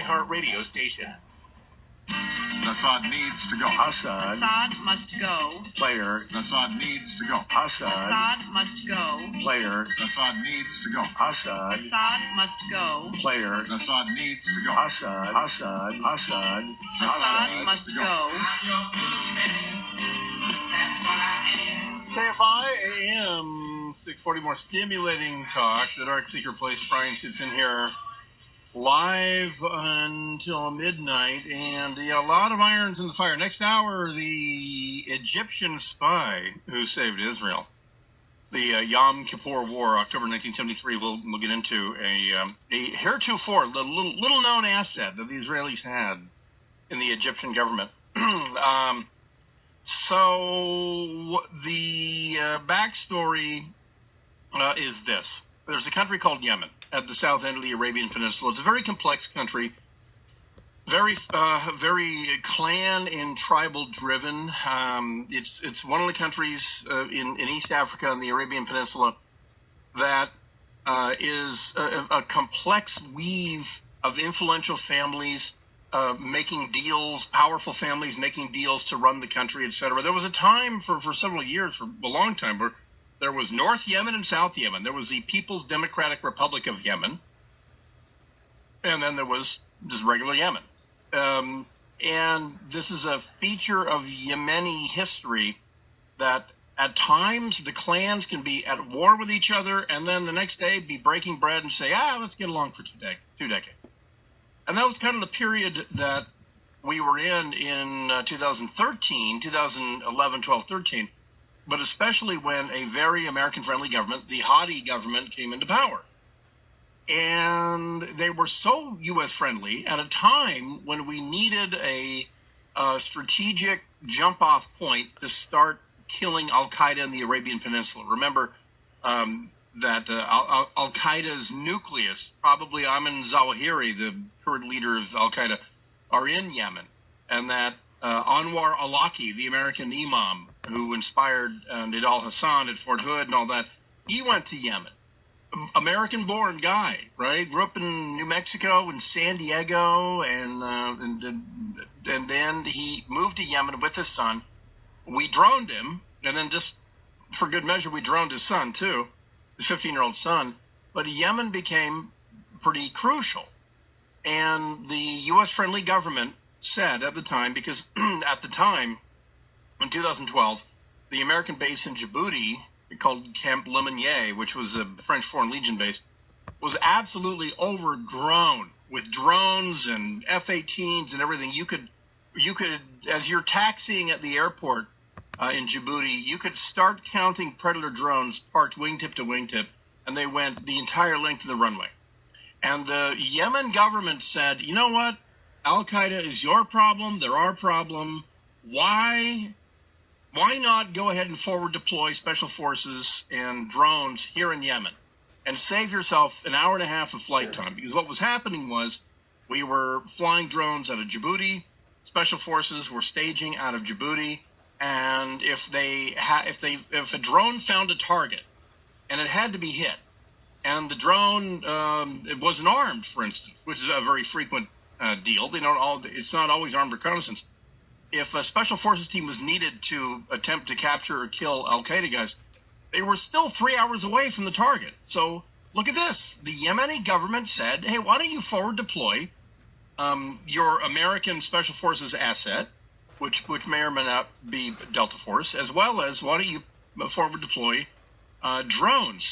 iHeartRadio station. Assad needs to go. Assad must go. Player. Assad needs to go. Assad must go. Player. Assad needs to go. Assad must go. Player. Assad needs to go. Assad must go. KFI AM 640, more stimulating talk. The Dark Seeker Place. Brian sits in here live until midnight, and a lot of irons in the fire. Next hour, the Egyptian spy who saved Israel. The Yom Kippur War, October 1973, we'll get into a heretofore little known asset that the Israelis had in the Egyptian government. So the backstory is this. There's a country called Yemen at the south end of the Arabian Peninsula. It's a very complex country, very clan and tribal driven. It's one of the countries in East Africa and the Arabian Peninsula that is a complex weave of influential families making deals, powerful families making deals to run the country, etc. There was a time for several years, for a long time, where there was North Yemen and South Yemen. There was the People's Democratic Republic of Yemen, and then there was just regular Yemen. And this is a feature of Yemeni history that at times the clans can be at war with each other, and then the next day be breaking bread and say, let's get along for 2 decades. And that was kind of the period that we were in 2013, 2011, 12, 13, but especially when a very American-friendly government, the Hadi government, came into power. And they were so U.S.-friendly at a time when we needed a strategic jump-off point to start killing al-Qaeda in the Arabian Peninsula. Remember that al-Qaeda's nucleus, probably Ayman Zawahiri, the current leader of al-Qaeda, are in Yemen, and that Anwar al-Awlaki, the American imam who inspired Nidal Hassan at Fort Hood and all that, he went to Yemen. American-born guy, right? Grew up in New Mexico and San Diego, and then he moved to Yemen with his son. We droned him, and then just for good measure, we droned his son too, his 15-year-old son. But Yemen became pretty crucial, and the U.S.-friendly government said at the time, because at the time, in 2012, the American base in Djibouti, called Camp Lemonnier, which was a French Foreign Legion base, was absolutely overgrown with drones and F-18s and everything. You could, as you're taxiing at the airport in Djibouti, you could start counting Predator drones parked wingtip to wingtip, and they went the entire length of the runway. And the Yemen government said, you know what? Al-Qaeda is your problem. They're our problem. Why not go ahead and forward deploy special forces and drones here in Yemen and save yourself an hour and a half of flight time? Because what was happening was we were flying drones out of Djibouti, special forces were staging out of Djibouti, and if a drone found a target and it had to be hit, and the drone it wasn't armed, for instance, which is a very frequent deal. It's not always armed reconnaissance. If a special forces team was needed to attempt to capture or kill al-Qaeda guys, they were still 3 hours away from the target. So look at this. The Yemeni government said, hey, why don't you forward deploy your American special forces asset, which may or may not be Delta Force, as well as why don't you forward deploy drones